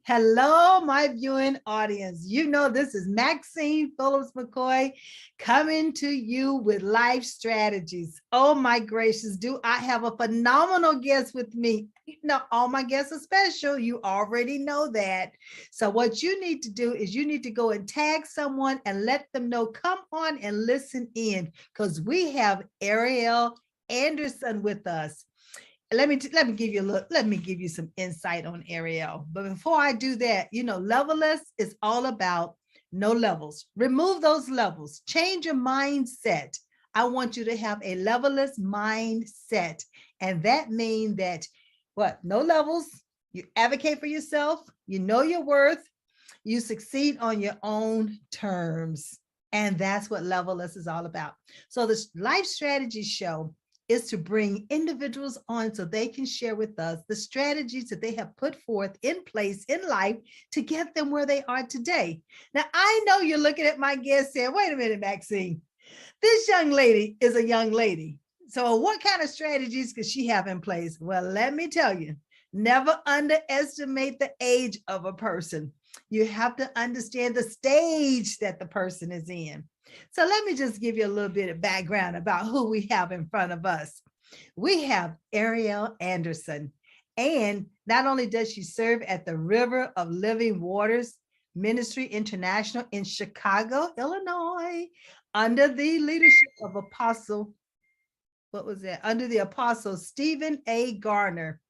Hello, my viewing audience. You know, this is Maxine Phillips McKoy coming to you with life strategies. Oh my gracious, do I have a phenomenal guest with me? You know, all my guests are special. You already know that. So what you need to do is you need to go and tag someone and let them know, come on and listen in, because we have Ariel Anderson with us. Let me give you some insight on Ariel. But before I do that, you know, Levelless is all about no levels. Remove those levels. Change your mindset. I want you to have a levelless mindset. And that means that what? No levels. You advocate for yourself. You know your worth. You succeed on your own terms. And that's what Levelless is all about. So this life strategy show is to bring individuals on so they can share with us the strategies that they have put forth in place in life to get them where they are today. Now, I know you're looking at my guest saying, wait a minute, Maxine, this young lady is a young lady. So what kind of strategies could she have in place? Well, let me tell you, never underestimate the age of a person. You have to understand the stage that the person is in. So let me just give you a little bit of background about who we have in front of us. We have Ariel Anderson, and not only does she serve at the River of Living Waters Ministry International in Chicago, Illinois, under the leadership of Apostle, what was that? Under the Apostle Stephen A. Garner,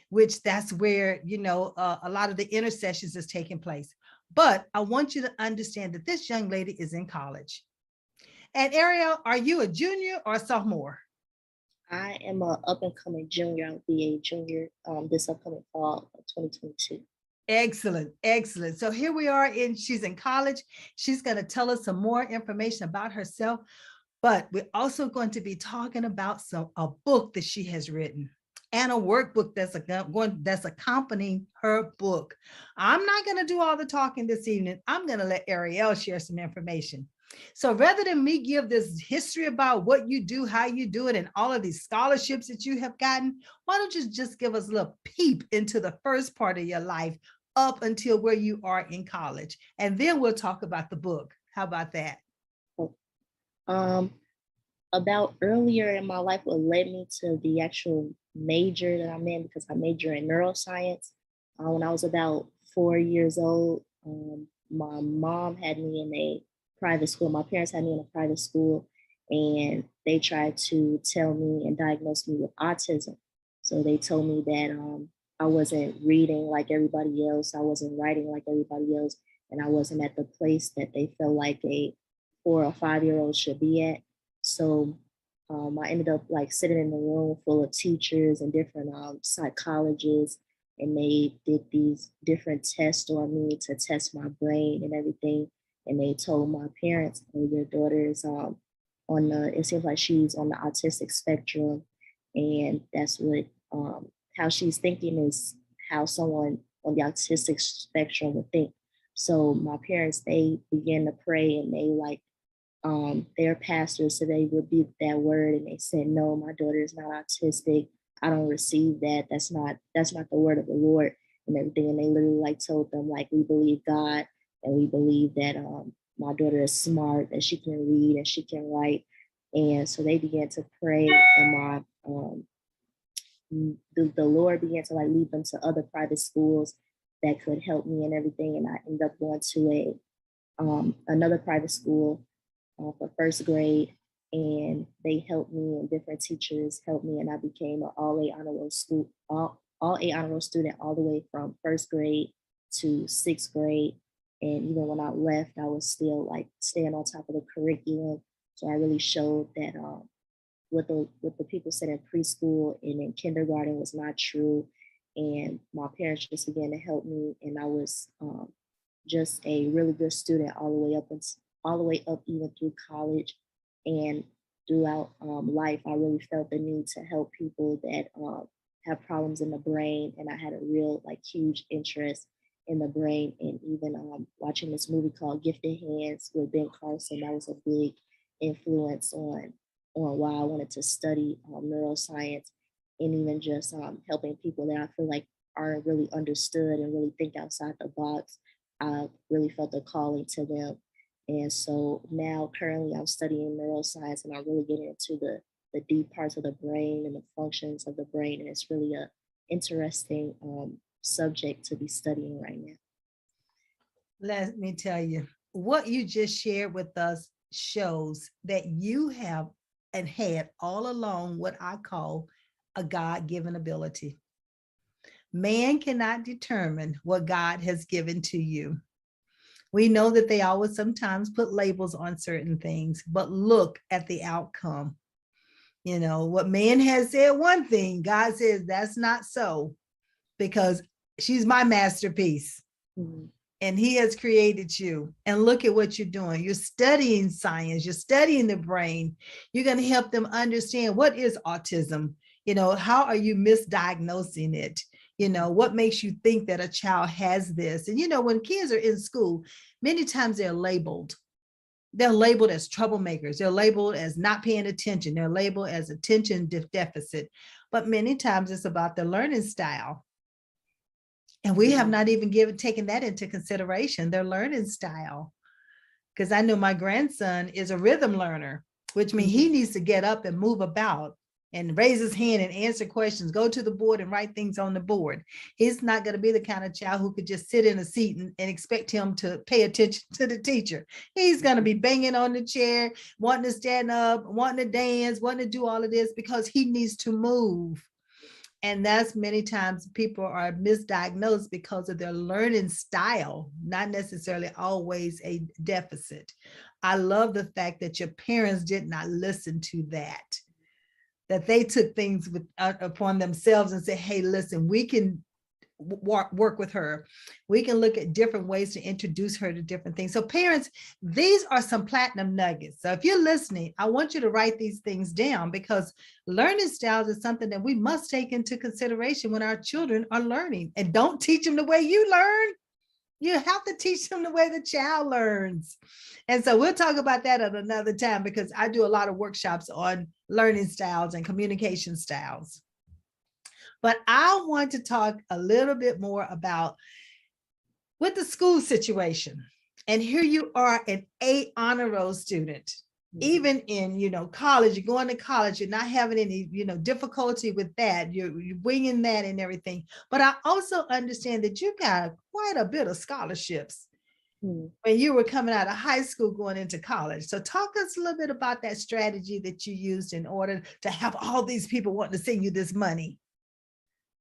which that's where, you know, a lot of the intercessions is taking place. But I want you to understand that this young lady is in college. And Ariel, are you a junior or a sophomore? I am an up and coming junior. I'll be a junior this upcoming fall of 2022. Excellent, excellent. So here we are she's in college. She's going to tell us some more information about herself, but we're also going to be talking about a book that she has written and a workbook that's accompanying her book. I'm not going to do all the talking this evening. I'm going to let Ariel share some information. So rather than me give this history about what you do, how you do it, and all of these scholarships that you have gotten, why don't you just give us a little peep into the first part of your life up until where you are in college, and then we'll talk about the book. How about that? Um, about earlier in my life, what led me to the actual major that I'm in, because I major in neuroscience. When I was about 4 years old, my mom had me in a private school. My parents had me in a private school, and they tried to tell me and diagnose me with autism. So they told me that I wasn't reading like everybody else, I wasn't writing like everybody else, and I wasn't at the place that they felt like a 4 or 5 year old should be at. So I ended up like sitting in a room full of teachers and different psychologists, and they did these different tests on me to test my brain and everything. And they told my parents, "Oh, your daughter is on the. It seems like she's on the autistic spectrum, and that's what how she's thinking is how someone on the autistic spectrum would think." So my parents, they began to pray, and they like their pastors, so they rebuked that word and they said, "No, my daughter is not autistic. I don't receive that. That's not the word of the Lord," and everything. And they literally like told them like, "We believe God, and we believe that my daughter is smart, that she can read and she can write." And so they began to pray, and my the Lord began to like lead them to other private schools that could help me and everything. And I ended up going to another private school for first grade, and they helped me, and different teachers helped me, and I became an all A honor roll student all the way from first grade to sixth grade. And even when I left, I was still like staying on top of the curriculum. So I really showed that what the people said in preschool and in kindergarten was not true. And my parents just began to help me, and I was just a really good student all the way up even through college. And throughout life, I really felt the need to help people that have problems in the brain, and I had a real like huge interest in the brain. And even watching this movie called Gifted Hands with Ben Carson, that was a big influence on why I wanted to study neuroscience, and even just helping people that I feel like aren't really understood and really think outside the box, I really felt a calling to them. And so now currently I'm studying neuroscience and I'm really getting into the deep parts of the brain and the functions of the brain. And it's really a interesting subject to be studying right now. Let me tell you, what you just shared with us shows that you have and had all along what I call a God-given ability. Man cannot determine what God has given to you. We know that they always sometimes put labels on certain things, but look at the outcome. You know, what man has said one thing, God says that's not so, because she's my masterpiece. Mhm. And he has created you. And look at what you're doing. You're studying science, you're studying the brain. You're going to help them understand what is autism. You know, how are you misdiagnosing it? You know, what makes you think that a child has this? And, you know, when kids are in school, many times they're labeled. They're labeled as troublemakers. They're labeled as not paying attention. They're labeled as attention deficit. But many times it's about the learning style. And we have not even taken that into consideration, their learning style. Because I know my grandson is a rhythm learner, which means he needs to get up and move about and raise his hand and answer questions, go to the board and write things on the board. He's not going to be the kind of child who could just sit in a seat and expect him to pay attention to the teacher. He's going to be banging on the chair, wanting to stand up, wanting to dance, wanting to do all of this because he needs to move. And that's many times people are misdiagnosed because of their learning style, not necessarily always a deficit. I love the fact that your parents did not listen to that they took things upon themselves and said, hey, listen, we can work with her. We can look at different ways to introduce her to different things. So parents, these are some platinum nuggets. So if you're listening, I want you to write these things down, because learning styles is something that we must take into consideration when our children are learning. And don't teach them the way you learn. You have to teach them the way the child learns. And so we'll talk about that at another time, because I do a lot of workshops on learning styles and communication styles. But I want to talk a little bit more about with the school situation. And here you are, an A honor roll student. Even in, you know, college, you're going to college, you're not having any, you know, difficulty with that. You're winging that and everything. But I also understand that you got quite a bit of scholarships when you were coming out of high school going into college. So talk us a little bit about that strategy that you used in order to have all these people wanting to send you this money.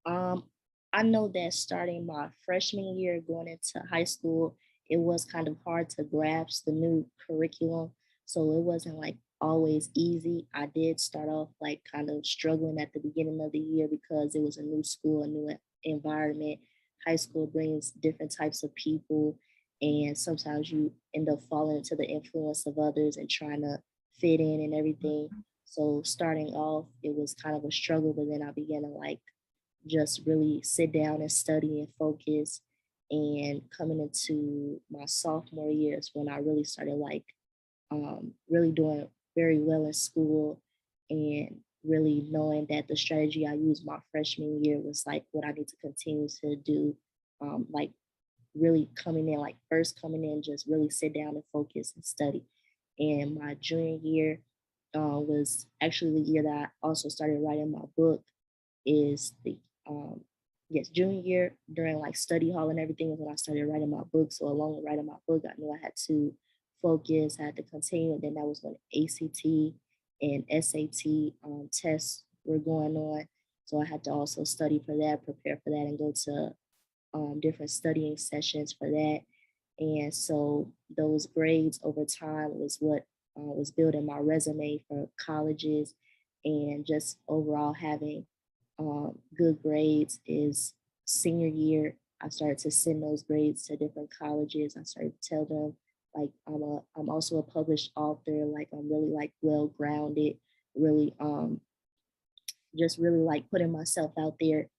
I know that starting my freshman year going into high school, it was kind of hard to grasp the new curriculum. So it wasn't like always easy. I did start off like kind of struggling at the beginning of the year because it was a new school, a new environment. High school brings different types of people, and sometimes you end up falling into the influence of others and trying to fit in and everything. So starting off, it was kind of a struggle, but then I began to like just really sit down and study and focus. And coming into my sophomore year is when I really started like really doing very well in school, and really knowing that the strategy I used my freshman year was like what I need to continue to do. Like really coming in, like first coming in, just really sit down and focus and study. And my junior year was actually the year that I also started writing my book. Is the um, yes, junior year during like study hall and everything is when I started writing my book. So along with writing my book, I knew I had to focus, I had to continue. And then that was when ACT and SAT tests were going on. So I had to also study for that, prepare for that, and go to different studying sessions for that. And so those grades over time was what was building my resume for colleges, and just overall having good grades. Is senior year, I started to send those grades to different colleges. I started to tell them like I'm also a published author, like I'm really like well grounded, really just really like putting myself out there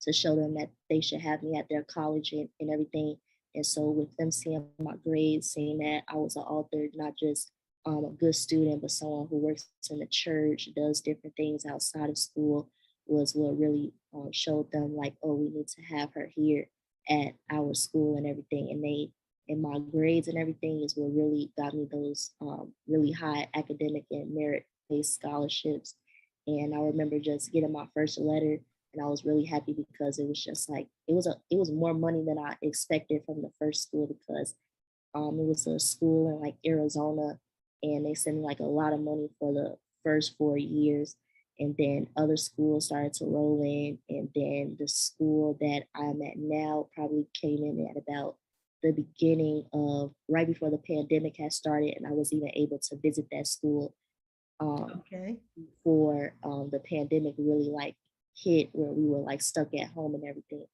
to show them that they should have me at their college and everything. And so with them seeing my grades, seeing that I was an author, not just a good student, but someone who works in the church, does different things outside of school, was what really showed them like, oh, we need to have her here at our school and everything. And my grades and everything is what really got me those really high academic and merit-based scholarships. And I remember just getting my first letter, and I was really happy because it was just like it was more money than I expected from the first school, because it was a school in like Arizona, and they sent me like a lot of money for the first 4 years. And then other schools started to roll in. And then the school that I'm at now probably came in at about the beginning of right before the pandemic had started. And I was even able to visit that school Okay. before the pandemic really like hit, where we were like stuck at home and everything.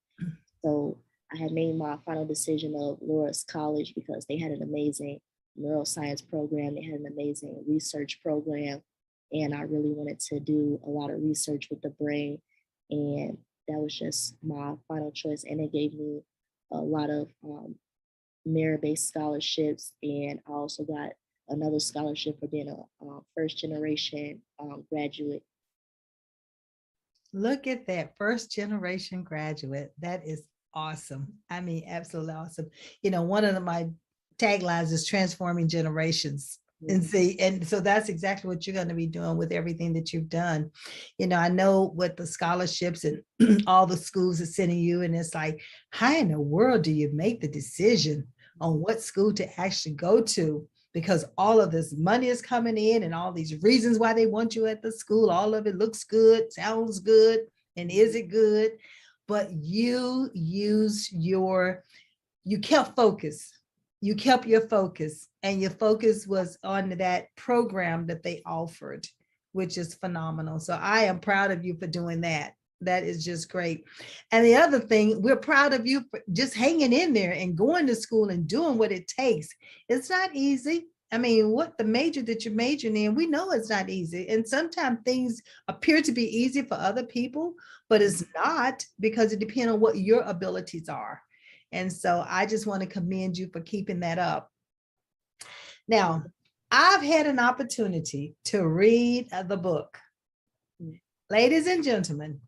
So I had made my final decision of Loras College because they had an amazing neuroscience program. They had an amazing research program. And I really wanted to do a lot of research with the brain. And that was just my final choice. And it gave me a lot of merit-based scholarships. And I also got another scholarship for being a first generation graduate. Look at that, first generation graduate. That is awesome. I mean, absolutely awesome. You know, one of my taglines is transforming generations. And Mhm. see, and so that's exactly what you're going to be doing with everything that you've done. You know, I know what the scholarships and all the schools are sending you, and it's like, how in the world do you make the decision on what school to actually go to? Because all of this money is coming in and all these reasons why they want you at the school. All of it looks good, sounds good, and is it good? But you kept focus. You kept your focus, and your focus was on that program that they offered, which is phenomenal. So I am proud of you for doing that. That is just great. And the other thing, we're proud of you for just hanging in there and going to school and doing what it takes. It's not easy. I mean, what the major that you're majoring in, we know it's not easy. And sometimes things appear to be easy for other people, but it's not, because it depends on what your abilities are. And so I just want to commend you for keeping that up. Now, I've had an opportunity to read the book. Ladies and gentlemen,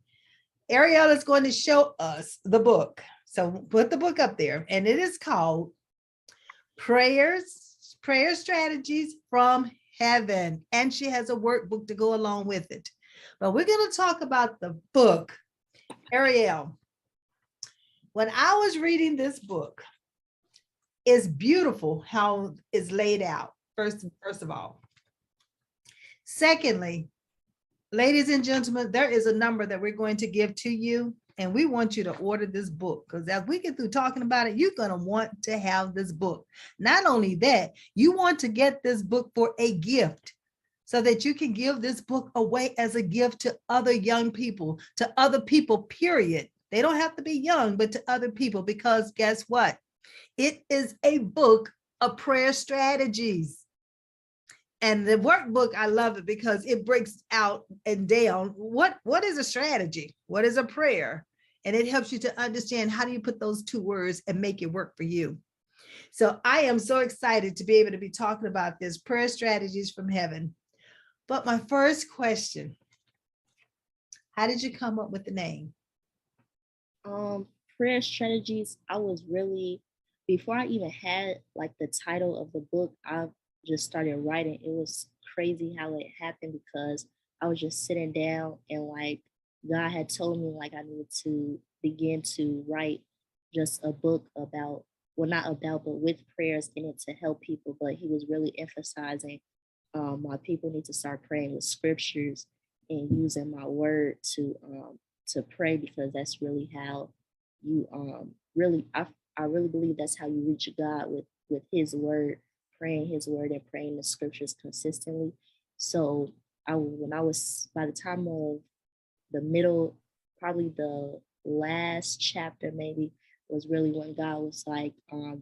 Ariel is going to show us the book. So put the book up there, and it is called Prayer Strategies from Heaven. And she has a workbook to go along with it. But we're going to talk about the book. Ariel, when I was reading this book, it's beautiful how it's laid out, first of all. Secondly, ladies and gentlemen, there is a number that we're going to give to you, and we want you to order this book, because as we get through talking about it, you're going to want to have this book. Not only that, you want to get this book for a gift, so that you can give this book away as a gift to other young people, to other people, period. They don't have to be young, but to other people, because guess what? It is a book of prayer strategies. And the workbook, I love it because it breaks out and down what is a strategy, what is a prayer, and it helps you to understand how do you put those two words and make it work for you. So I am so excited to be able to be talking about this, Prayer Strategies from Heaven. But my first question, how did you come up with the name? Um, Prayer strategies, I was really, before I even had like the title of the book, I just started writing. It was crazy how it happened, because I was just sitting down, and like God had told me like I needed to begin to write just a book about, well, not about, but with prayers in it to help people. But he was really emphasizing my people need to start praying with scriptures and using my word to pray, because that's really how you really I really believe that's how you reach God, with his word, praying his word and praying the scriptures consistently. So when I was, by the time of the middle, probably the last chapter maybe, was really when God was like,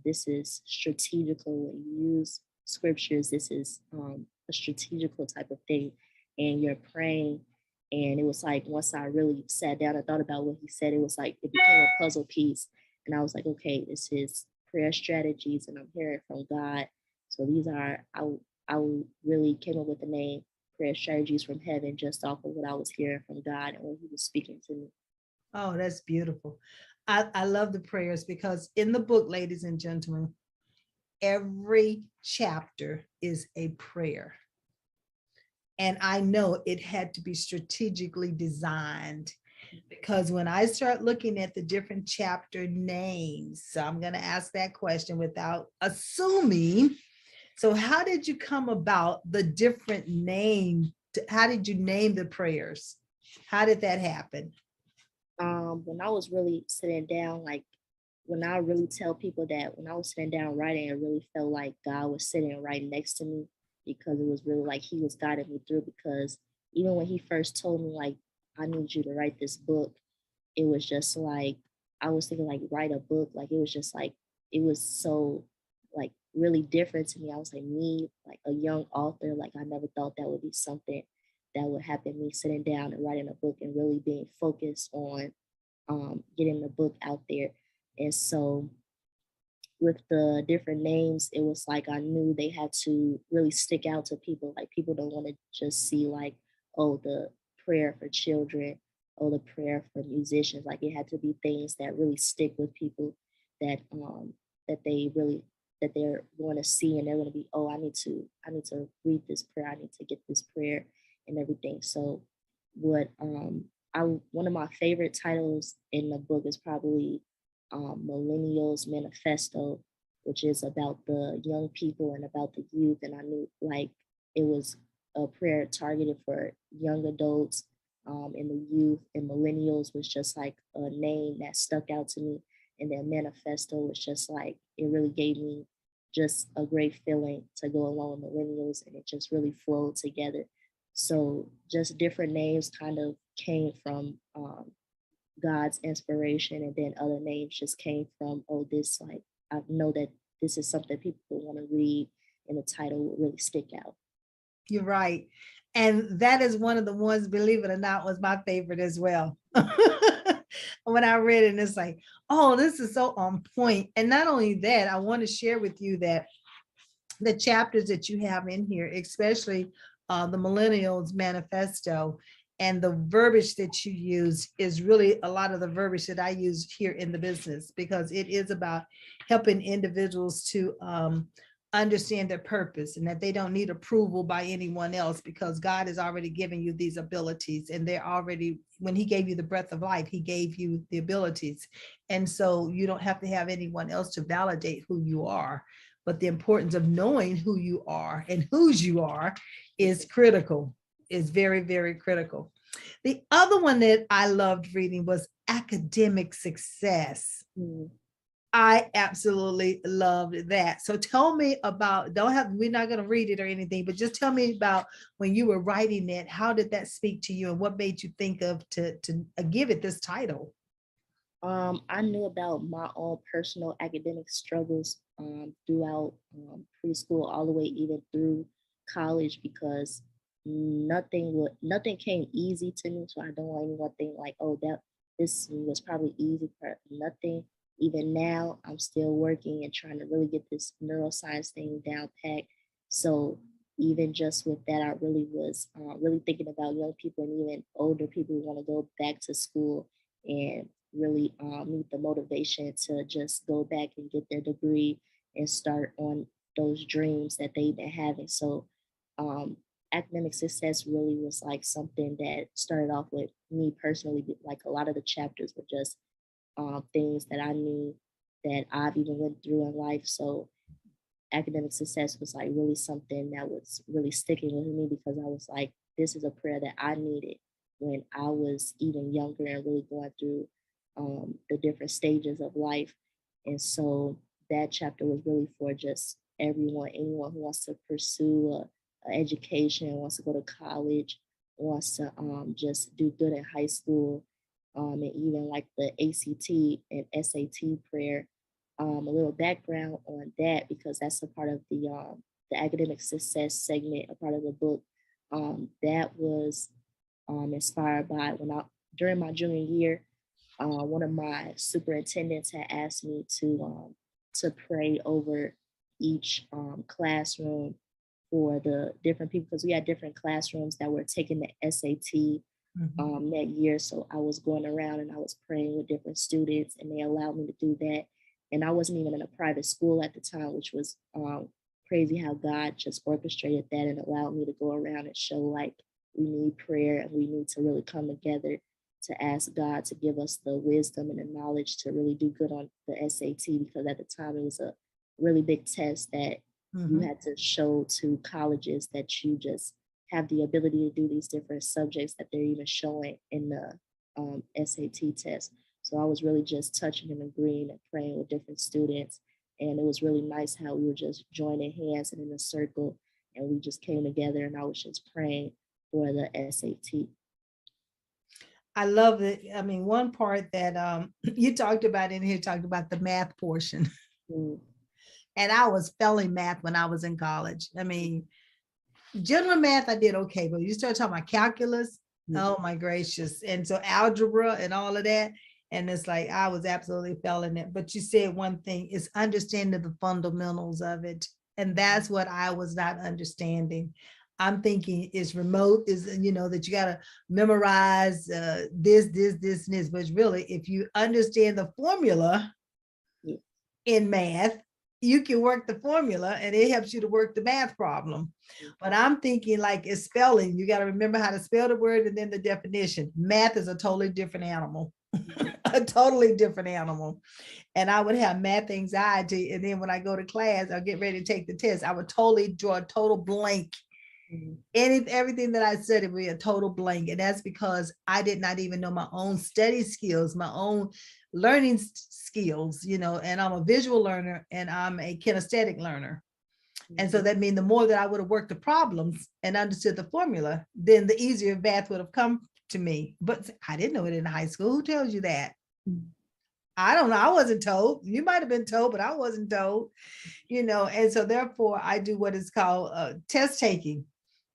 this is strategical. When you use scriptures, this is a strategical type of thing, and you're praying. And it was like, once I really sat down and thought about what he said, it was like it became a puzzle piece. And I was like, okay, this is prayer strategies, and I'm hearing from God. So these are, I really came up with the name prayer strategies from heaven just off of what I was hearing from God and when he was speaking to me. Oh, that's beautiful. I love the prayers because in the book, ladies and gentlemen, every chapter is a prayer. And I know it had to be strategically designed because when I start looking at the different chapter names, so I'm going to ask that question without assuming. So, how did you come about the different name? How did you name the prayers? How did that happen? When I was really sitting down, like when I really tell people that when I was sitting down writing, it really felt like God was sitting right next to me because it was really like he was guiding me through. Because even when he first told me, like, I need you to write this book, it was just like, I was thinking, like, write a book. Like, it was just like, it was so, like, really different to me. I was like, me, like a young author, like, I never thought that would be something that would happen, me sitting down and writing a book and really being focused on getting the book out there. And so with the different names, it was like I knew they had to really stick out to people. Like people don't want to just see like, oh, the prayer for children, oh, the prayer for musicians. Like it had to be things that really stick with people that that they really that they're going to see and they're going to be, oh, I need to read this prayer. I need to get this prayer and everything. So what I one of my favorite titles in the book is probably Millennials Manifesto, which is about the young people and about the youth. And I knew like it was a prayer targeted for young adults and the youth, and millennials was just like a name that stuck out to me. And then manifesto was just like, it really gave me just a great feeling to go along with millennials, and it just really flowed together. So just different names kind of came from God's inspiration, and then other names just came from, oh, this, like, I know that this is something people want to read, and the title will really stick out. You're right. And that is one of the ones, believe it or not, was my favorite as well. When I read it, and it's like, oh, this is so on point. And not only that, I want to share with you that the chapters that you have in here, especially the Millennials Manifesto, and the verbiage that you use is really a lot of the verbiage that I use here in the business, because it is about helping individuals to understand their purpose and that they don't need approval by anyone else, because God has already given you these abilities, and they're already, when he gave you the breath of life, he gave you the abilities. And so you don't have to have anyone else to validate who you are. But the importance of knowing who you are and whose you are is critical, is very, very critical. The other one that I loved reading was Academic Success. Mm. I absolutely loved that. So tell me about, don't have, we're not going to read it or anything, but just tell me about when you were writing it, how did that speak to you and what made you think of to give it this title? I knew about my own personal academic struggles throughout preschool, all the way even through college, because nothing came easy to me. So I don't want anyone to think like, oh, that this was probably easy for nothing. Even now, I'm still working and trying to really get this neuroscience thing down pat. So even just with that, I really was really thinking about young people and even older people who want to go back to school and really need the motivation to just go back and get their degree and start on those dreams that they've been having. So um, academic success really was like something that started off with me personally. Like a lot of the chapters were just things that I knew that I've even went through in life. So academic success was like really something that was really sticking with me, because I was like, this is a prayer that I needed when I was even younger and really going through the different stages of life. And so that chapter was really for just everyone, anyone who wants to pursue a education, wants to go to college, wants to just do good in high school, and even like the ACT and SAT prayer. A little background on that, because that's a part of the academic success segment, a part of the book. That was inspired by when I during my junior year, one of my superintendents had asked me to pray over each classroom for the different people, because we had different classrooms that were taking the SAT that year. So I was going around and I was praying with different students, and they allowed me to do that. And I wasn't even in a private school at the time, which was crazy how God just orchestrated that and allowed me to go around and show like we need prayer and we need to really come together to ask God to give us the wisdom and the knowledge to really do good on the SAT, because at the time it was a really big test that you had to show to colleges that you just have the ability to do these different subjects that they're even showing in the SAT test. So I was really just touching and agreeing and praying with different students. And it was really nice how we were just joining hands and in a circle, and we just came together and I was just praying for the SAT. I love it. I mean, one part that you talked about in here, talked about the math portion. And I was failing math when I was in college. I mean, general math, I did okay, but you start talking about calculus, oh my gracious. And so algebra and all of that. And it's like, I was absolutely failing it. But you said one thing is understanding the fundamentals of it. And that's what I was not understanding. I'm thinking is remote, is, you know, that you got to memorize this, and this. But really, if you understand the formula in math, you can work the formula and it helps you to work the math problem. But I'm thinking like it's spelling. You got to remember how to spell the word and then the definition. Math is a totally different animal, a totally different animal. And I would have math anxiety. And then when I go to class, I'll get ready to take the test. I would totally draw a total blank. Everything that I studied would be a total blank. And that's because I did not even know my own study skills, my own learning skills, you know, and I'm a visual learner and I'm a kinesthetic learner. And so that means the more that I would have worked the problems and understood the formula, then the easier math would have come to me. But I didn't know it in high school. Who tells you that? I don't know. I wasn't told. You might have been told, but I wasn't told, you know. And so therefore I do what is called test taking,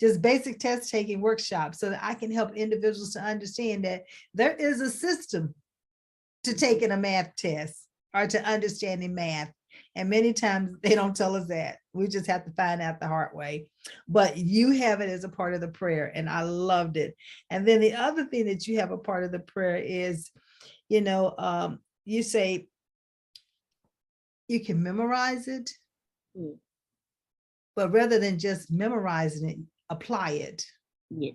just basic test taking workshops, so that I can help individuals to understand that there is a system to taking a math test or to understanding math. And many times they don't tell us that. We just have to find out the hard way. But you have it as a part of the prayer, and I loved it. And then the other thing that you have a part of the prayer is, you know, you say you can memorize it, but rather than just memorizing it, apply it. Yes.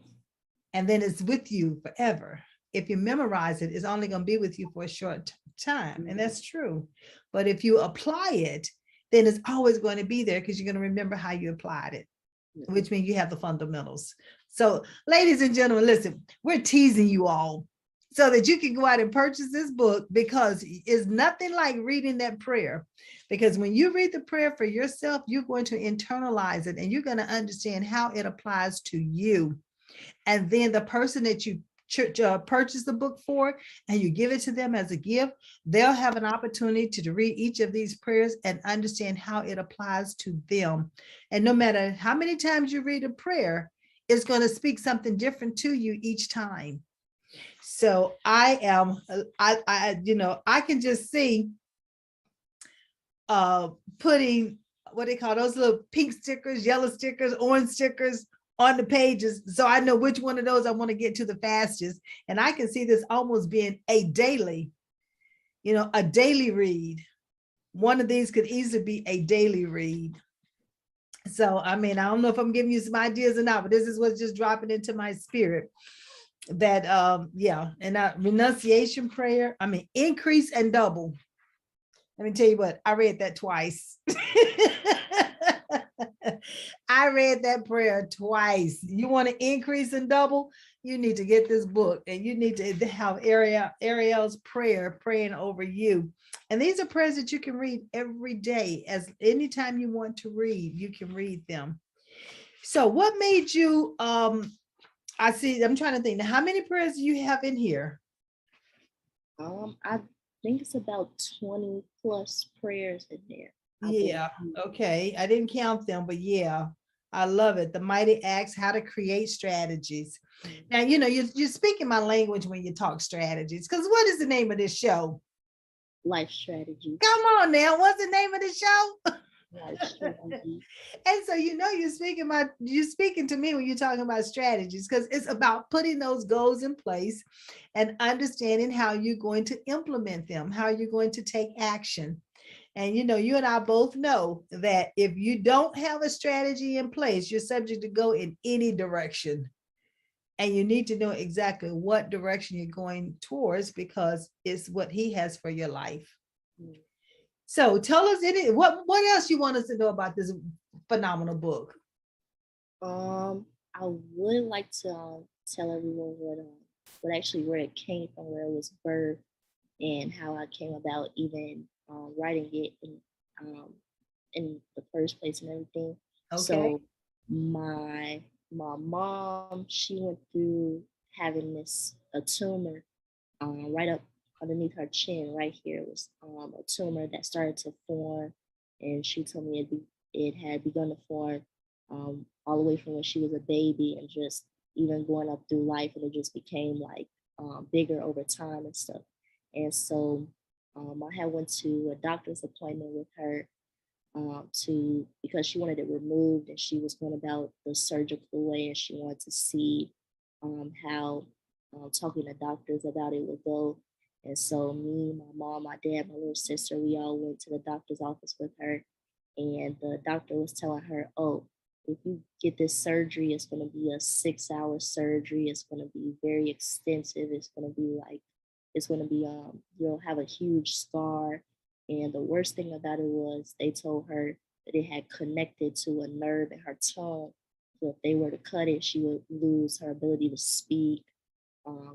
And then it's with you forever. If you memorize it, it's only going to be with you for a short time. And that's true. But if you apply it, then it's always going to be there because you're going to remember how you applied it, which means you have the fundamentals. So, ladies and gentlemen, listen, we're teasing you all so that you can go out and purchase this book, because it's nothing like reading that prayer. Because when you read the prayer for yourself, you're going to internalize it and you're going to understand how it applies to you. And then the person that you purchase the book for and you give it to them as a gift, they'll have an opportunity to read each of these prayers and understand how it applies to them. And no matter how many times you read a prayer, it's going to speak something different to you each time. So I can just see putting what they call those little pink stickers, yellow stickers, orange stickers on the pages, so I know which one of those I want to get to the fastest. And I can see this almost being a daily read. One of these could easily be a daily read. So, I mean, I don't know if I'm giving you some ideas or not, but this is what's just dropping into my spirit. That, and that renunciation prayer, I mean, increase and double. Let me tell you what, I read that twice. I read that prayer twice. You want to increase and double? You need to get this book, and you need to have Ariel's prayer praying over you. And these are prayers that you can read every day. As anytime you want to read, you can read them. So what made you, I'm trying to think, how many prayers do you have in here? I think it's about 20 plus prayers in there. Yeah, okay. I didn't count them, but yeah, I love it. The Mighty Acts, how to create strategies. Now, you know, you're speaking my language when you talk strategies, because what is the name of this show? Life Strategies. Come on now, what's the name of the show? It's true indeed. And so you're speaking to me when you're talking about strategies, because it's about putting those goals in place and understanding how you're going to implement them, how you're going to take action. And you and I both know that if you don't have a strategy in place, you're subject to go in any direction. And you need to know exactly what direction you're going towards, because it's what he has for your life. Mm. So tell us what else you want us to know about this phenomenal book. I would like to tell everyone what actually where it came from, where it was birthed, and how I came about even writing it um, in the first place and everything. Okay. So my mom, she went through having this a tumor right up underneath her chin, right here. It was a tumor that started to form, and she told me it had begun to form all the way from when she was a baby, and just even going up through life, and it just became like bigger over time and stuff. And so I had went to a doctor's appointment with her to because she wanted it removed, and she was going about the surgical way, and she wanted to see how talking to doctors about it would go. And so me, my mom, my dad, my little sister, we all went to the doctor's office with her, and the doctor was telling her, "Oh, if you get this surgery, it's going to be a 6 hour surgery. It's going to be very extensive. It's going to be like, it's going to be, you'll have a huge scar. And the worst thing about it was they told her that it had connected to a nerve in her tongue. So if they were to cut it, she would lose her ability to speak.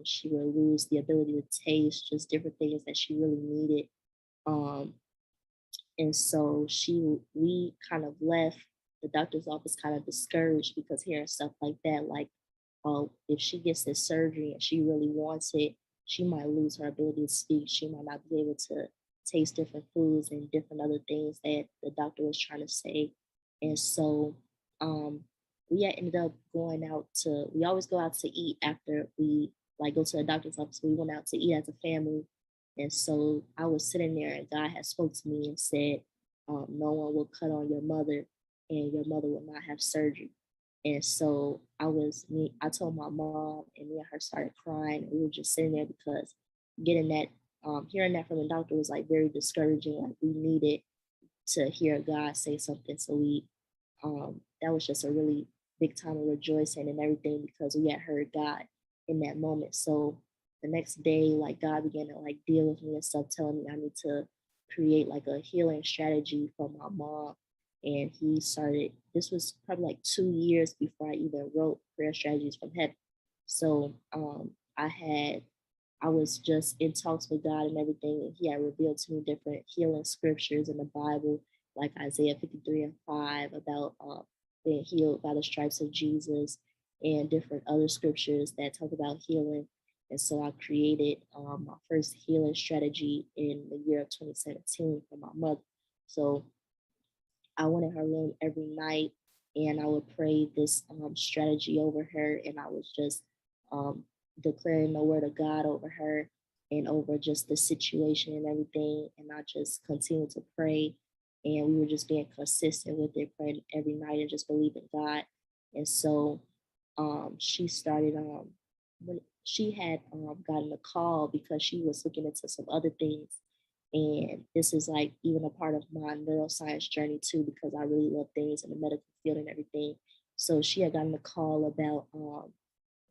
She would lose the ability to taste, just different things that she really needed. Um, and so we kind of left the doctor's office kind of discouraged because hearing stuff like that, like, oh, if she gets this surgery and she really wants it, she might lose her ability to speak. She might not be able to taste different foods and different other things that the doctor was trying to say. And so um, we had ended up going out to, we always go out to eat after we like go to the doctor's office. We went out to eat as a family. And so I was sitting there and God had spoke to me and said, no one will cut on your mother and your mother will not have surgery. And so I told my mom, and me and her started crying. And we were just sitting there because getting that, hearing that from the doctor was like very discouraging. Like we needed to hear God say something. So that was just a really big time of rejoicing and everything because we had heard God in that moment. So the next day, like God began to like deal with me and stuff, telling me I need to create like a healing strategy for my mom. And he started, this was probably like 2 years before I even wrote Prayer Strategies from Heaven. So I was just in talks with God and everything, and He had revealed to me different healing scriptures in the Bible, like Isaiah 53 and 5, about being healed by the stripes of Jesus, and different other scriptures that talk about healing. And so I created my first healing strategy in the year of 2017 for my mother. So I went in her room every night and I would pray this strategy over her, and I was just um, declaring the word of God over her and over just the situation and everything. And I just continued to pray, and we were just being consistent with it, praying every night and just believing God. And so she started when she had gotten a call because she was looking into some other things, and this is like even a part of my neuroscience journey too, because I really love things in the medical field and everything. So she had gotten a call about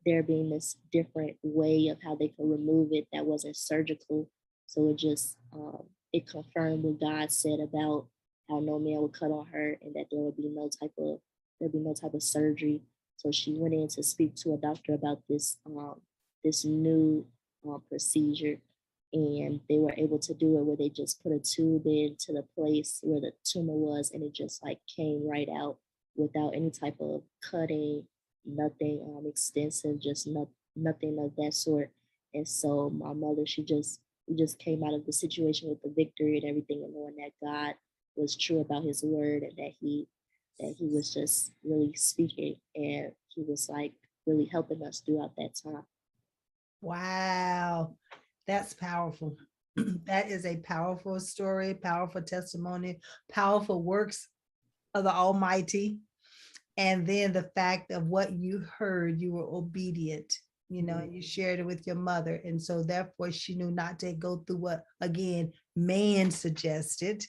there being this different way of how they could remove it that wasn't surgical. So it confirmed what God said about how no man would cut on her and that there'd be no type of surgery. So she went in to speak to a doctor about this new procedure, and they were able to do it where they just put a tube into the place where the tumor was, and it just like came right out without any type of cutting, nothing extensive, just nothing of that sort. And so my mother, we just came out of the situation with the victory and everything, and knowing that God was true about His word, and that He was just really speaking, and He was like really helping us throughout that time. Wow, that's powerful. That is a powerful story, powerful testimony, powerful works of the Almighty. And then the fact of what you heard, you were obedient, and you shared it with your mother. And so therefore she knew not to go through what, again, man suggested.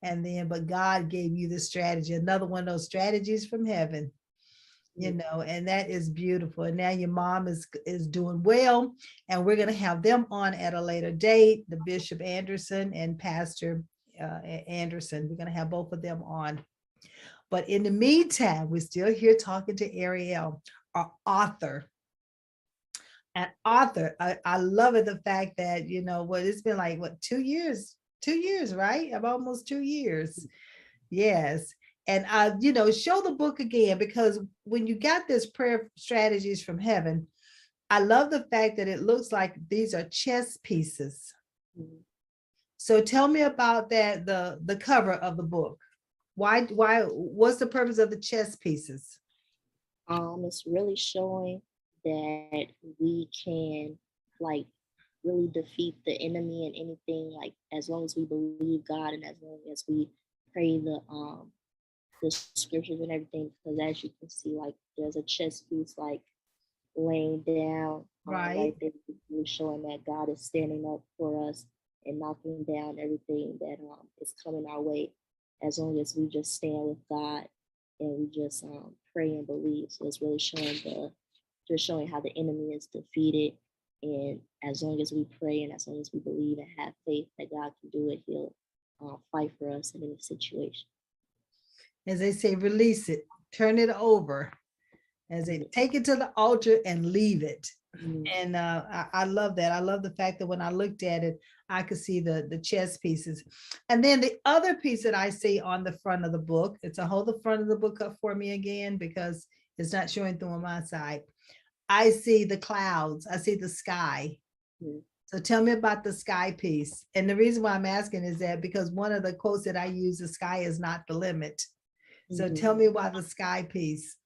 And then, but God gave you the strategy, another one of those strategies from heaven, and that is beautiful. And now your mom is doing well, and we're going to have them on at a later date, the Bishop Anderson and Pastor Anderson. We're going to have both of them on. But in the meantime, we're still here talking to Ariel, our author. An author. I love it, the fact that, it's been like, 2 years? 2 years, right? Of almost 2 years. Yes. And show the book again, because when you got this prayer strategies from heaven, I love the fact that it looks like these are chess pieces. So tell me about that, the cover of the book. Why, what's the purpose of the chess pieces? It's really showing that we can like really defeat the enemy and anything, like as long as we believe God and as long as we pray the scriptures and everything. Because as you can see, like there's a chess piece like laying down right there, really showing that God is standing up for us and knocking down everything that is coming our way, as long as we just stand with God and we just pray and believe. So it's really showing how the enemy is defeated. And as long as we pray and as long as we believe and have faith that God can do it, he'll fight for us in any situation. As they say, release it, turn it over, as they take it to the altar and leave it. And I love that. I love the fact that when I looked at it, I could see the chess pieces. And then the other piece that I see on the front of the book, it's a hold the front of the book up for me again, because it's not showing through on my side. I see the clouds. I see the sky. So tell me about the sky piece. And the reason why I'm asking is that because one of the quotes that I use, the sky is not the limit. So tell me why the sky piece.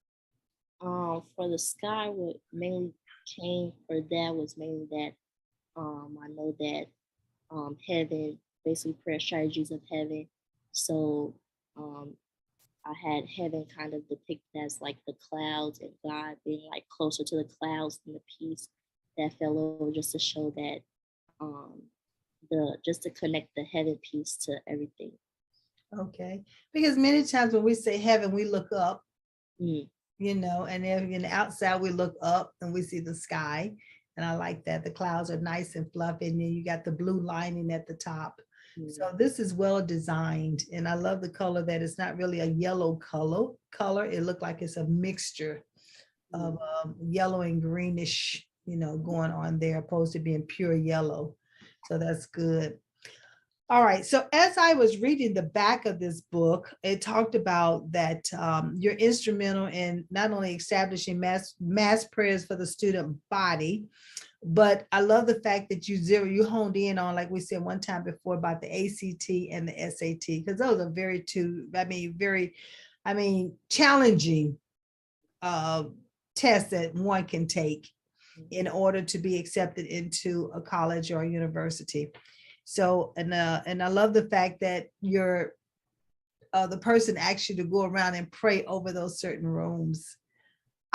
For the sky, what mainly came for that was mainly that I know that heaven, basically prayer strategies of heaven. So I had heaven kind of depicted as like the clouds and God being like closer to the clouds than the peace that fell over, just to show that just to connect the heaven piece to everything. Okay, because many times when we say heaven, we look up, and then in the outside we look up and we see the sky. And I like that the clouds are nice and fluffy, and then you got the blue lining at the top. So this is well designed, and I love the color that it's not really a yellow color. It looked like it's a mixture of yellow and greenish, going on there, opposed to being pure yellow. So that's good. All right. So as I was reading the back of this book, it talked about that you're instrumental in not only establishing mass prayers for the student body, but I love the fact that you honed in on, like we said one time before, about the ACT and the SAT, because those are very challenging tests that one can take in order to be accepted into a college or a university. So, and I love the fact that you're the person asked you to go around and pray over those certain rooms.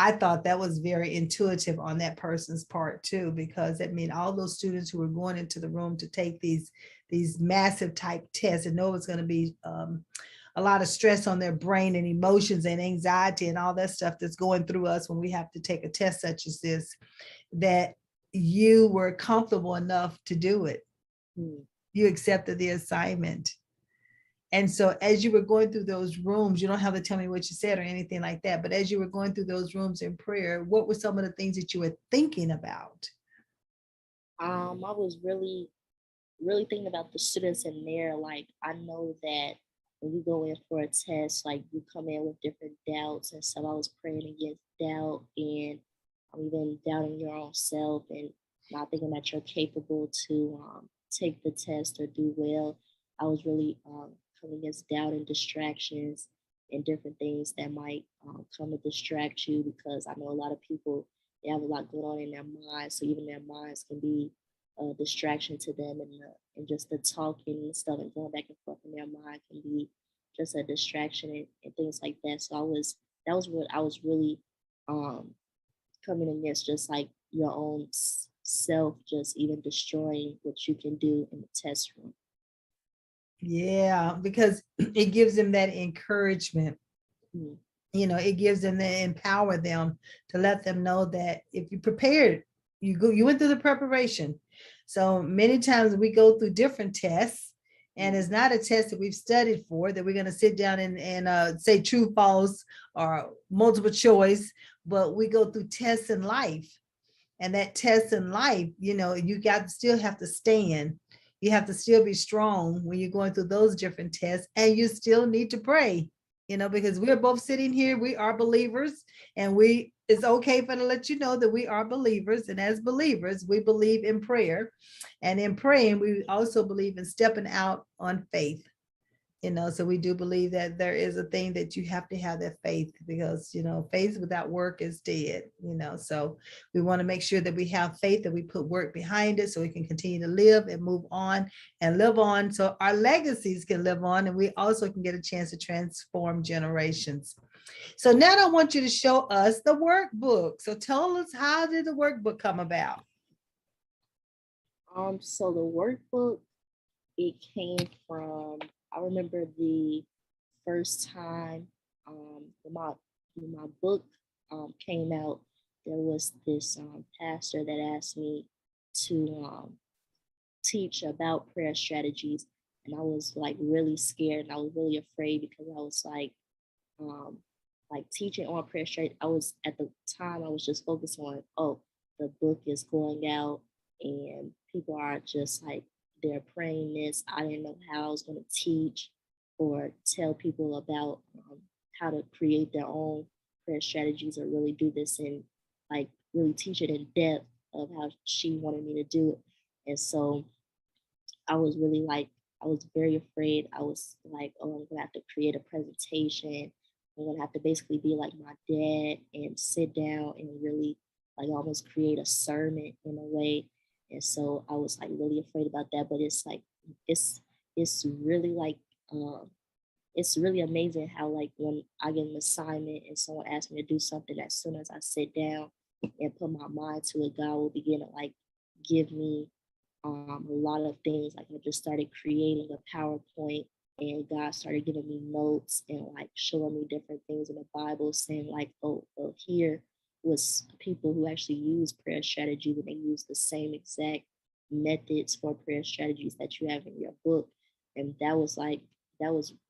I thought that was very intuitive on that person's part too, because it means all those students who were going into the room to take these massive type tests and know it's going to be a lot of stress on their brain and emotions and anxiety and all that stuff that's going through us when we have to take a test such as this, that you were comfortable enough to do it. You accepted the assignment. And so as you were going through those rooms, you don't have to tell me what you said or anything like that, but as you were going through those rooms in prayer, what were some of the things that you were thinking about? I was really, really thinking about the students in there. Like, I know that when you go in for a test, like you come in with different doubts and stuff. I was praying against doubt and even doubting your own self and not thinking that you're capable to take the test or do well. I was really coming against doubt and distractions and different things that might come to distract you, because I know a lot of people, they have a lot going on in their minds. So even their minds can be a distraction to them, and just the talking and stuff and going back and forth in their mind can be just a distraction and things like that. So that was what I was really um, coming against, just like your own self, just even destroying what you can do in the test room. Yeah, because it gives them that encouragement. Mm. It gives them the empower them to let them know that if you prepared, you went through the preparation. So many times we go through different tests, and it's not a test that we've studied for, that we're going to sit down and say true, false, or multiple choice, but we go through tests in life. And that test in life, you got still have to stand. You have to still be strong when you're going through those different tests, and you still need to pray, because we're both sitting here, we are believers, and it's okay for to let you know that we are believers. And as believers, we believe in prayer. And in praying, we also believe in stepping out on faith. So we do believe that there is a thing that you have to have that faith, because faith without work is dead. So we want to make sure that we have faith, that we put work behind it, so we can continue to live and move on and live on, so our legacies can live on, and we also can get a chance to transform generations. So now I want you to show us the workbook. So tell us, how did the workbook come about? So the workbook, it came from, I remember the first time when my book came out, there was this pastor that asked me to teach about prayer strategies. And I was like really scared, and I was really afraid, because I was like teaching on prayer strategy. I was, at the time, I was just focused on, oh, the book is going out and people are just like, they're praying this. I didn't know how I was going to teach or tell people about how to create their own prayer strategies, or really do this and like really teach it in depth of how she wanted me to do it. And so I was really like, I was very afraid. I was like, oh, I'm gonna have to create a presentation. I'm gonna have to basically be like my dad and sit down and really like almost create a sermon in a way. And so I was like really afraid about that. But it's like it's really like it's really amazing how, like, when I get an assignment and someone asks me to do something, as soon as I sit down and put my mind to it, God will begin to like give me a lot of things. Like, I just started creating a PowerPoint, and God started giving me notes and like showing me different things in the Bible, saying like, oh, well, here was people who actually use prayer strategies, and they use the same exact methods for prayer strategies that you have in your book. And that was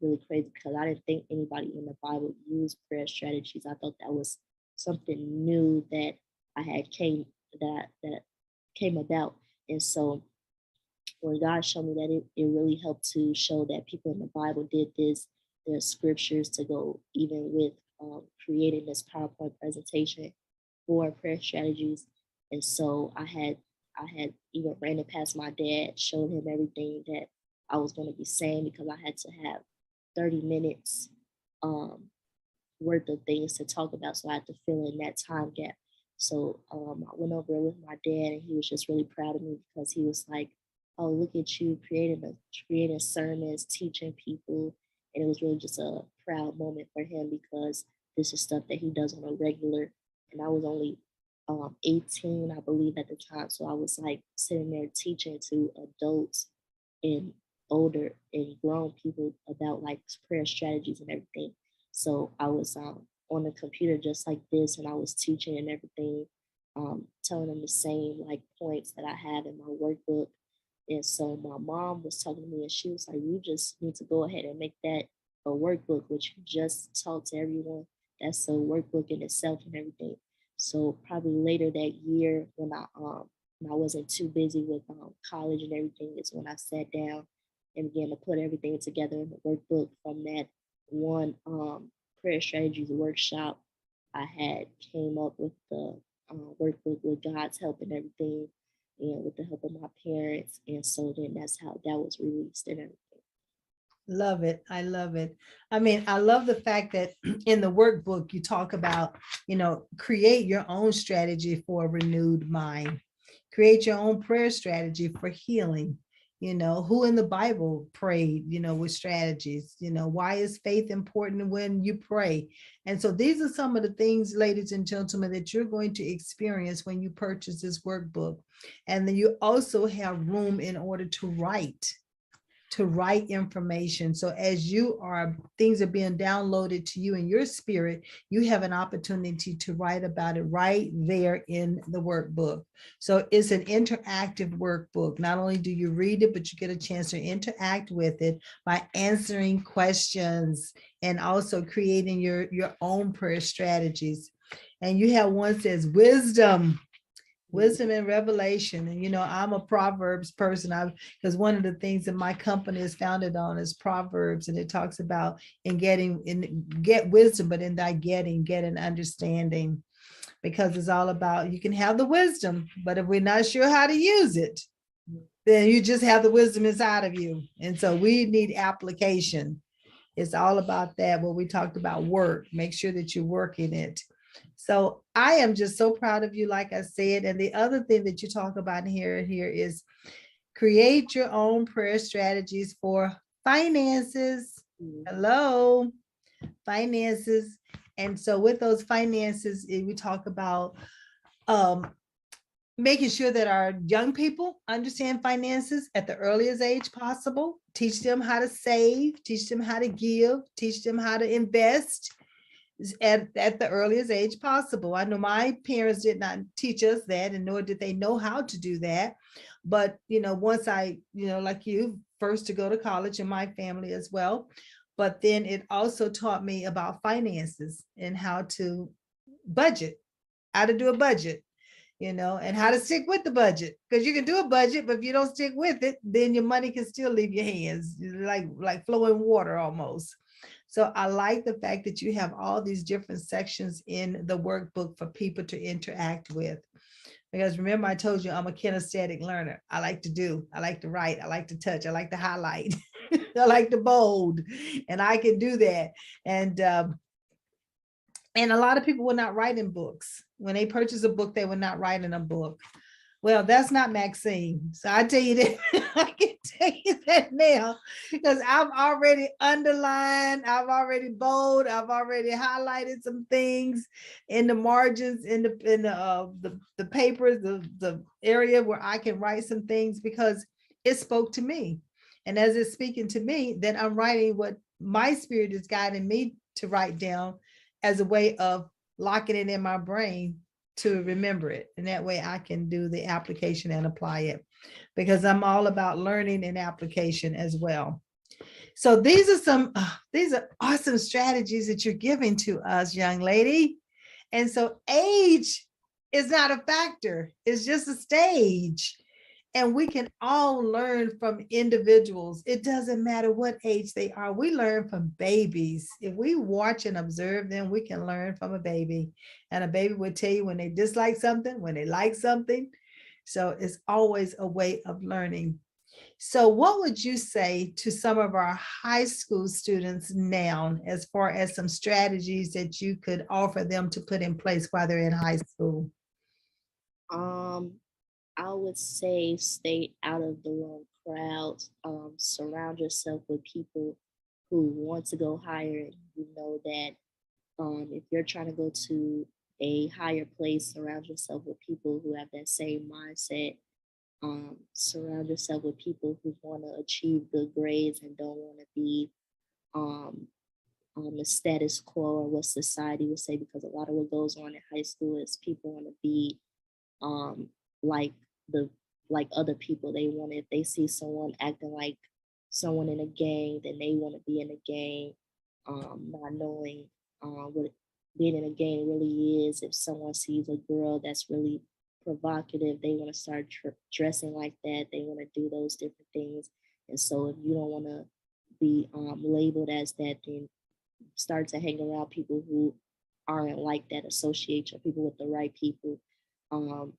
really crazy, because I didn't think anybody in the Bible used prayer strategies. I thought that was something new that I had that came about. And so when God showed me that, it really helped to show that people in the Bible did this. There's scriptures to go even with creating this PowerPoint presentation for prayer strategies. And so I had even ran it past my dad, showed him everything that I was going to be saying, because I had to have 30 minutes um, worth of things to talk about. So I had to fill in that time gap. So I went over it with my dad, and he was just really proud of me, because he was like, "Oh, look at you creating sermons, teaching people," and it was really just a proud moment for him, because this is stuff that he does on a regular. And I was only 18, I believe, at the time, so I was like sitting there teaching to adults and older and grown people about like prayer strategies and everything. So I was on the computer just like this, and I was teaching and everything, telling them the same like points that I have in my workbook. And so my mom was talking to me, and she was like, "You just need to go ahead and make that a workbook, which you just taught to everyone. That's a workbook in itself and everything." So probably later that year, when I wasn't too busy with college and everything, is when I sat down and began to put everything together in the workbook from that one prayer strategies workshop. I had came up with the workbook with God's help and everything, and with the help of my parents. And so then that's how that was released and everything. Love it. I love it. I mean, I love the fact that in the workbook you talk about, create your own strategy for a renewed mind. Create your own prayer strategy for healing. Who in the Bible prayed, with strategies, why is faith important when you pray? And so these are some of the things, ladies and gentlemen, that you're going to experience when you purchase this workbook. And then you also have room in order to write information. So as things are being downloaded to you in your spirit, you have an opportunity to write about it right there in the workbook. So it's an interactive workbook. Not only do you read it, but you get a chance to interact with it by answering questions and also creating your own prayer strategies. And you have one that says wisdom and revelation. And I'm a Proverbs person. Because one of the things that my company is founded on is Proverbs, and it talks about get wisdom, but in thy get an understanding, because it's all about, you can have the wisdom, but if we're not sure how to use it, then you just have the wisdom inside of you. And so we need application. It's all about that. What we talked about, work, make sure that you're working it. So I am just so proud of you, like I said. And the other thing that you talk about here is create your own prayer strategies for finances. Hello, finances. And so with those finances, we talk about making sure that our young people understand finances at the earliest age possible. Teach them how to save, teach them how to give, teach them how to invest at the earliest age possible. I know my parents did not teach us that, and nor did they know how to do that. But, once I, like you, first to go to college in my family as well. But then it also taught me about finances and how to budget, how to do a budget, and how to stick with the budget. Because you can do a budget, but if you don't stick with it, then your money can still leave your hands, like flowing water almost. So I like the fact that you have all these different sections in the workbook for people to interact with. Because remember, I told you I'm a kinesthetic learner. I like to write, I like to touch, I like to highlight, I like to bold, and I can do that. And a lot of people will not write in books. When they purchase a book, they will not write in a book. Well, that's not Maxine. So I tell you that, I can tell you that now, because I've already underlined, I've already bold, I've already highlighted some things in the margins, in the papers, the area where I can write some things, because it spoke to me. And as it's speaking to me, then I'm writing what my spirit is guiding me to write down, as a way of locking it in my brain to remember it. And that way I can do the application and apply it, because I'm all about learning and application as well. So these are awesome strategies that you're giving to us, young lady. And so age is not a factor. It's just a stage. And we can all learn from individuals. It doesn't matter what age they are. We learn from babies. If we watch and observe them, we can learn from a baby. And a baby will tell you when they dislike something, when they like something. So it's always a way of learning. So what would you say to some of our high school students now, as far as some strategies that you could offer them to put in place while they're in high school? I would say stay out of the wrong crowds. Surround yourself with people who want to go higher. You know that if you're trying to go to a higher place, surround yourself with people who have that same mindset. Surround yourself with people who want to achieve good grades and don't want to be um, on the status quo or what society would say, because a lot of what goes on in high school is people want to be um, like the like other people. They want, if they see someone acting like someone in a gang, then they want to be in a gang, not knowing what being in a gang really is. If someone sees a girl that's really provocative, they want to start dressing like that. They want to do those different things. And so if you don't want to be labeled as that, then start to hang around people who aren't like that. Associate your people with the right people. Um,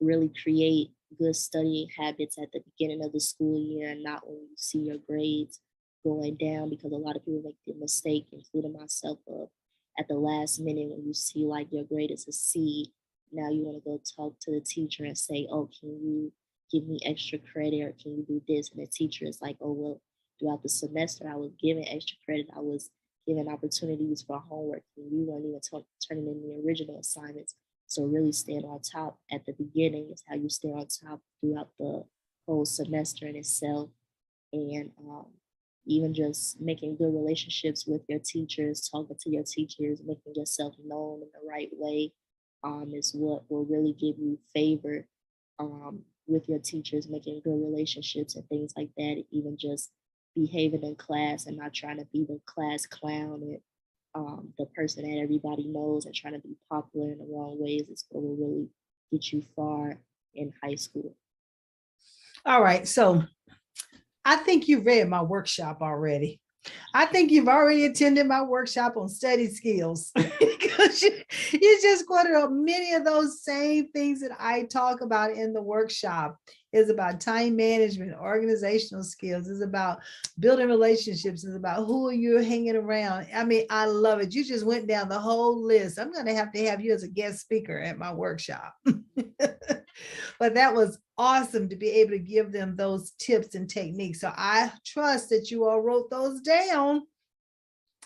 Really create good studying habits at the beginning of the school year, and not when you see your grades going down, because a lot of people make the mistake, including myself, of at the last minute when you see like your grade is a C, now you want to go talk to the teacher and say, oh, give me extra credit, or can you do this? And the teacher is like, oh, well, throughout the semester, I was given extra credit. I was given opportunities for homework, and you weren't even turning in the original assignments. So really staying on top at the beginning is how you stay on top throughout the whole semester in itself. And even just making good relationships with your teachers, talking to your teachers, making yourself known in the right way is what will really give you favor with your teachers, making good relationships and things like that. Even just behaving in class and not trying to be the class clown and the person that everybody knows, and trying to be popular in the wrong ways is what will really get you far in high school. All right. So I think you read my workshop already. I think you've already attended my workshop on study skills because you just quoted up many of those same things that I talk about in the workshop. It's about time management, organizational skills. It's about building relationships. It's about who you're hanging around. I mean, I love it. You just went down the whole list. I'm going to have you as a guest speaker at my workshop. But that was awesome to be able to give them those tips and techniques. So I trust that you all wrote those down.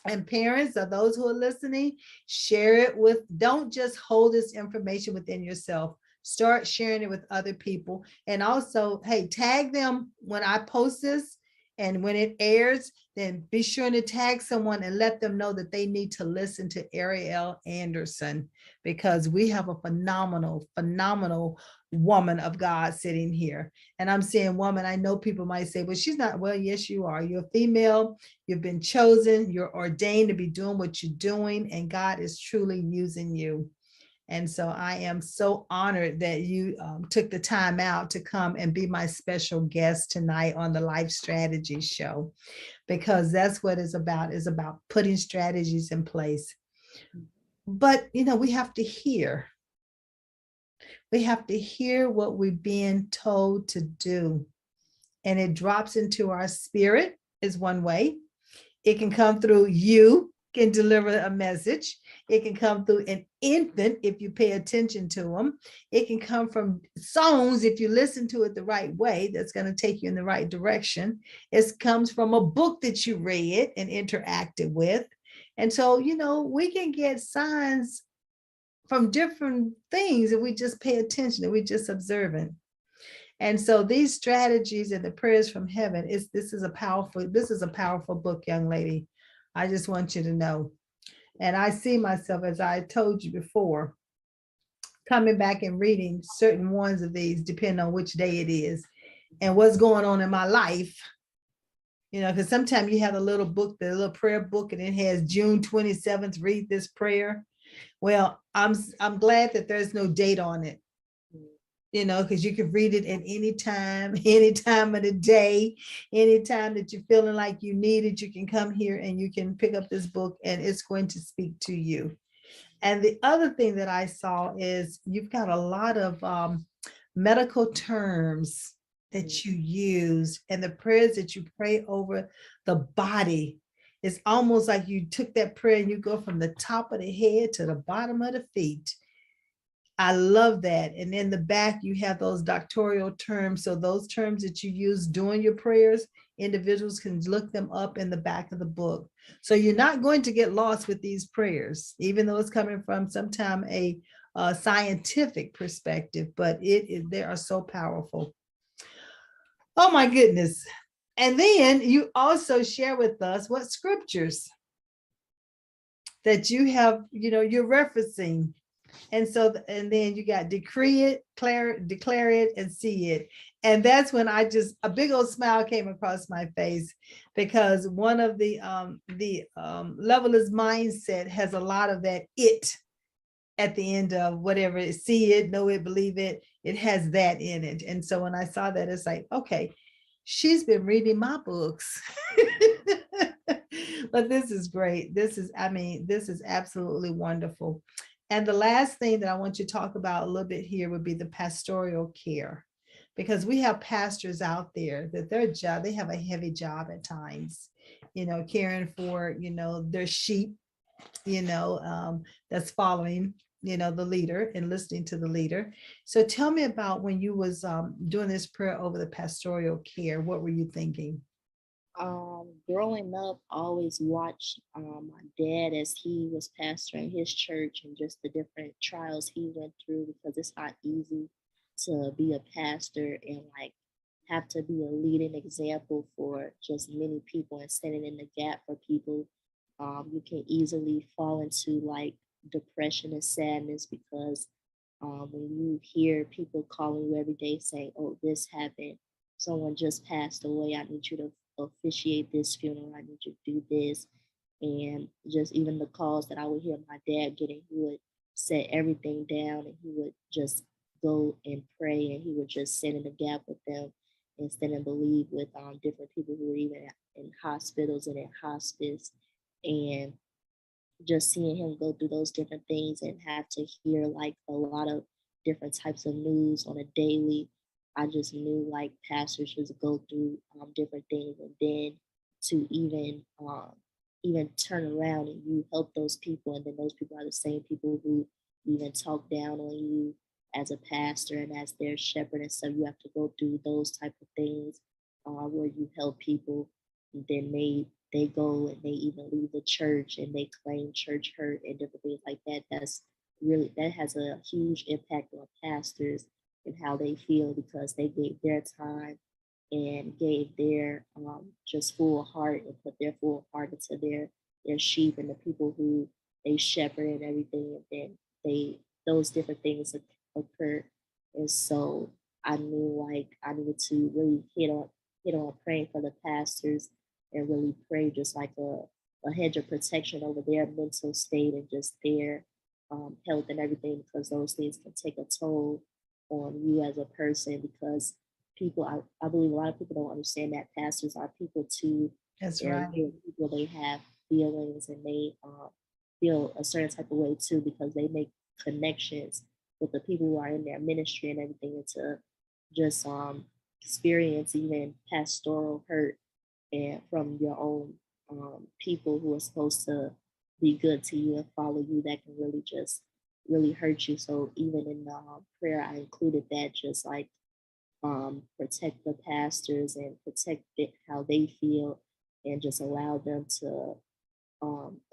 And parents, or those who are listening, share it with, don't just hold this information within yourself. Start sharing it with other people. And also, hey, tag them when I post this. And when it airs, then be sure to tag someone and let them know that they need to listen to Ariel Anderson, because we have a phenomenal woman of God sitting here. And I'm saying woman, I know people might say, well, she's not. Well, yes, you are. You're a female. You've been chosen. You're ordained to be doing what you're doing. And God is truly using you. And so I am so honored that you took the time out to come and be my special guest tonight on the Life Strategy Show, because that's what it's about, is about putting strategies in place. But, we have to hear. We have to hear what we're being told to do. And it drops into our spirit is one way. It can come through you can deliver a message. It can come through an infant if you pay attention to them. It can come from songs if you listen to it the right way. That's going to take you in the right direction. It comes from a book that you read and interacted with. And so, we can get signs from different things if we just pay attention, if we just observant. And so these strategies and the prayers from heaven this is a powerful book, young lady. I just want you to know. And I see myself, as I told you before, coming back and reading certain ones of these, depending on which day it is and what's going on in my life. Because sometimes you have a little book, the little prayer book, and it has June 27th, read this prayer. Well, I'm glad that there's no date on it. Because you can read it at any time of the day, anytime that you're feeling like you need it, you can come here and you can pick up this book and it's going to speak to you. And the other thing that I saw is you've got a lot of medical terms that you use, and the prayers that you pray over the body. It's almost like you took that prayer and you go from the top of the head to the bottom of the feet. I love that. And in the back, you have those doctoral terms. So those terms that you use during your prayers, individuals can look them up in the back of the book. So you're not going to get lost with these prayers, even though it's coming from sometime a scientific perspective, but they are so powerful. Oh my goodness. And then you also share with us what scriptures that you have, you're referencing. And so, and then you got decree it, declare it, and see it. And that's when a big old smile came across my face, because one of the levelist mindset has a lot of that it at the end of whatever it, see it, know it, believe it. It has that in it. And so when I saw that, it's like, okay, she's been reading my books. But this is great. This is absolutely wonderful. And the last thing that I want you to talk about a little bit here would be the pastoral care, because we have pastors out there that their job, they have a heavy job at times, caring for, their sheep, that's following the leader and listening to the leader. So tell me about when you was doing this prayer over the pastoral care. What were you thinking? Growing up, I always watched my dad as he was pastoring his church and just the different trials he went through, because it's not easy to be a pastor and like have to be a leading example for just many people and standing in the gap for people. You can easily fall into like depression and sadness because when you hear people calling you every day saying, "Oh, this happened, someone just passed away, I need you to officiate this funeral, I need you to do this." And just even the calls that I would hear my dad getting, he would set everything down and he would just go and pray and he would just sit in the gap with them and stand and believe with different people who were even in hospitals and in hospice. And just seeing him go through those different things and have to hear like a lot of different types of news on a daily, I just knew like pastors just go through different things, and then to even turn around and you help those people, and then those people are the same people who even talk down on you as a pastor and as their shepherd and stuff. You have to go through those type of things where you help people, and then they go and they even leave the church and they claim church hurt and different things like that. That has a huge impact on pastors and how they feel, because they gave their time and gave their just full heart and put their full heart into their sheep and the people who they shepherd and everything. And then those different things occur. And so I knew like I needed to really hit on praying for the pastors and really pray just like a hedge of protection over their mental state and just their health and everything, because those things can take a toll on you as a person. Because I believe a lot of people don't understand that pastors are people too. That's And right. people, they have feelings and they feel a certain type of way too, because they make connections with the people who are in their ministry and everything, and to just experience even pastoral hurt and from your own people who are supposed to be good to you and follow you, that can really just really hurt you. So even in the prayer, I included that, just like protect the pastors and protect how they feel, and just allow them to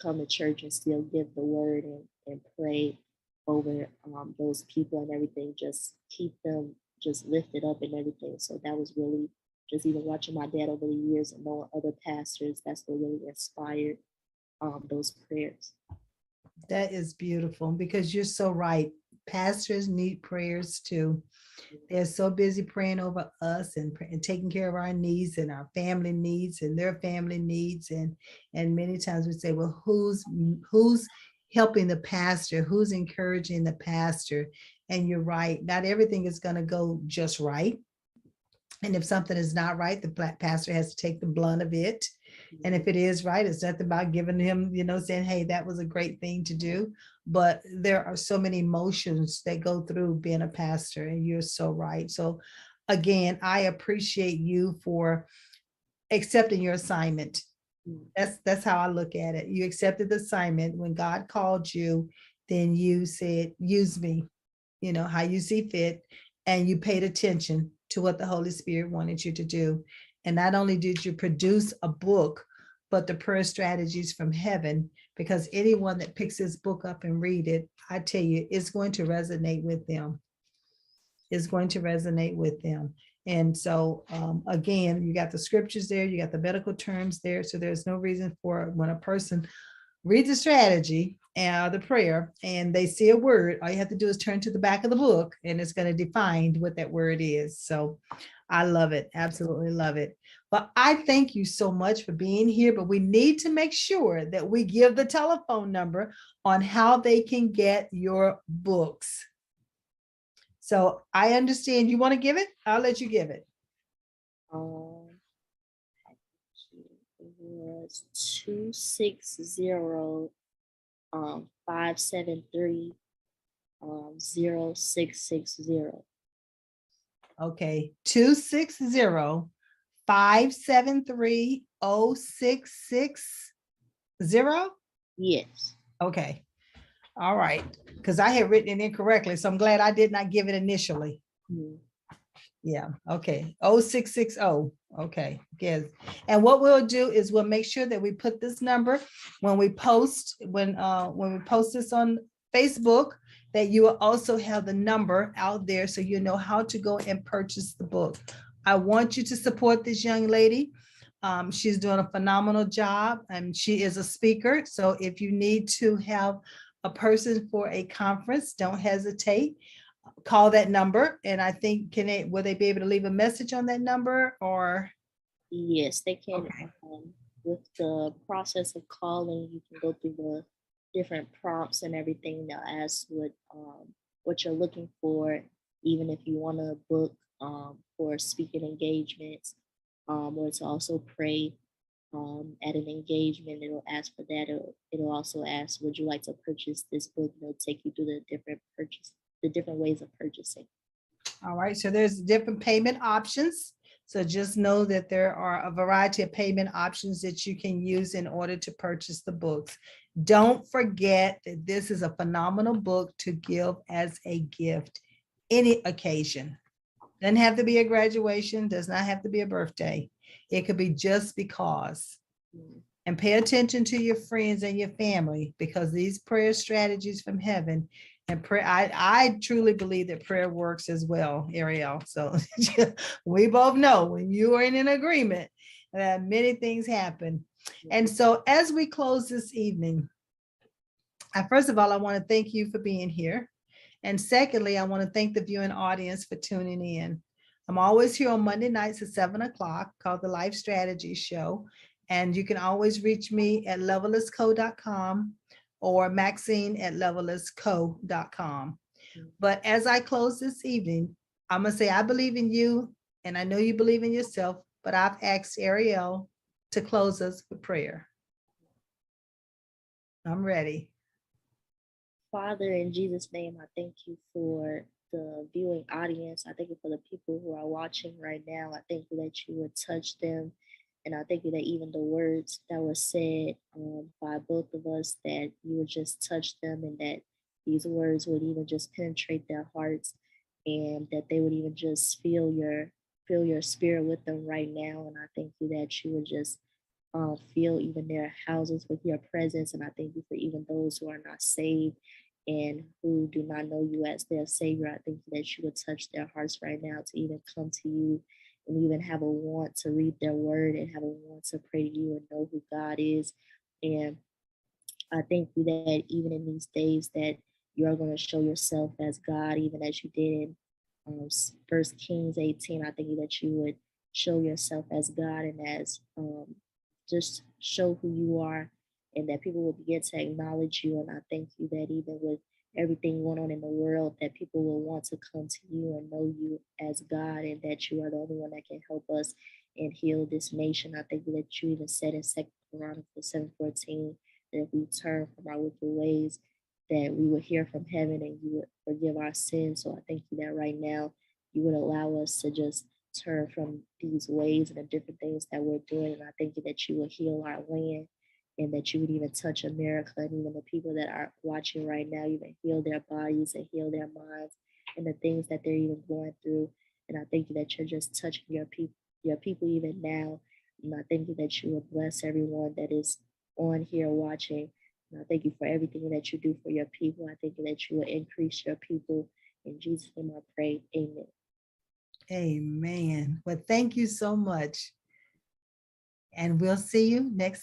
come to church and still give the word and pray over those people and everything. Just keep them just lifted up and everything. So that was really just even watching my dad over the years and knowing other pastors. That's what really inspired those prayers. That is beautiful, because you're so right. Pastors need prayers too. They're so busy praying over us and taking care of our needs and our family needs and their family needs. And many times we say, well, who's helping the pastor? Who's encouraging the pastor? And you're right. Not everything is going to go just right. And if something is not right, the pastor has to take the blunt of it. And if it is right, it's nothing about giving him, saying, hey, that was a great thing to do. But there are so many emotions that go through being a pastor, and you're so right. So again, I appreciate you for accepting your assignment. Mm. That's how I look at it. You accepted the assignment. When God called you, then you said, use me, how you see fit. And you paid attention to what the Holy Spirit wanted you to do. And not only did you produce a book, but the prayer strategies from heaven, because anyone that picks this book up and read it, I tell you, it's going to resonate with them. It's going to resonate with them. And so again, you got the scriptures there, you got the medical terms there. So there's no reason for, when a person read the strategy and the prayer and they see a word, all you have to do is turn to the back of the book and it's going to define what that word is. So I love it. Absolutely love it. But I thank you so much for being here, but we need to make sure that we give the telephone number on how they can get your books. So I understand you want to give it. I'll let you give it. It was 260 573 0660. Okay. 260-573-0660. Yes. Okay. All right, because I had written it incorrectly, so I'm glad I did not give it initially. Mhm. Yeah, okay. 0660. Okay, yes. And what we'll do is we'll make sure that we put this number when we post, when we post this on Facebook, that you will also have the number out there so you know how to go and purchase the book. I want you to support this young lady. She's doing a phenomenal job and she is a speaker. So if you need to have a person for a conference, don't hesitate. Call that number. And I think, will they be able to leave a message on that number or? Yes, they can. Okay. With the process of calling, you can go through the different prompts and everything. They'll ask what you're looking for, even if you want to book for speaking engagements, or to also pray at an engagement. It'll ask for that. It'll also ask, would you like to purchase this book? And it'll take you through the different ways of purchasing. All right, so there's different payment options. So just know that there are a variety of payment options that you can use in order to purchase the books. Don't forget that this is a phenomenal book to give as a gift, any occasion. Doesn't have to be a graduation, does not have to be a birthday. It could be just because. Mm. And pay attention to your friends and your family, because these prayer strategies from heaven and prayer, I truly believe that prayer works as well, Ariel. So we both know when you are in an agreement that many things happen. And so as we close this evening, first of all, I want to thank you for being here. And secondly, I want to thank the viewing audience for tuning in. I'm always here on Monday nights at 7 o'clock, called the Life Strategy Show. And you can always reach me at levelisco.com or Maxine@levelisco.com. But as I close this evening, I'm going to say, I believe in you and I know you believe in yourself, but I've asked Ariel to close us with prayer. I'm ready. Father, in Jesus' name, I thank you for the viewing audience. I thank you for the people who are watching right now. I thank you that you would touch them. And I thank you that even the words that were said by both of us, that you would just touch them and that these words would even just penetrate their hearts and that they would even just feel your spirit with them right now. And I thank you that you would just fill even their houses with your presence. And I thank you for even those who are not saved and who do not know you as their Savior. I thank you that you would touch their hearts right now to even come to you and even have a want to read their word and have a want to pray to you and know who God is. And I thank you that even in these days that you are going to show yourself as God, even as you did in 1 Kings 18. I thank you that you would show yourself as God and as just show who you are and that people will begin to acknowledge you. And I thank you that even with everything going on in the world, that people will want to come to you and know you as God and that you are the only one that can help us and heal this nation. I thank you that you even said in 2 Chronicles 7:14 that if we turn from our wicked ways, that we would hear from heaven and you would forgive our sins. So I thank you that right now you would allow us to just turn from these ways and the different things that we're doing. And I thank you that you would heal our land and that you would even touch America and even the people that are watching right now, even heal their bodies and heal their minds and the things that they're even going through. And I thank you that you're just touching your people even now. And I thank you that you would bless everyone that is on here watching. And I thank you for everything that you do for your people. I thank you that you will increase your people. In Jesus' name I pray. Amen. Amen. Well, thank you so much. And we'll see you next time.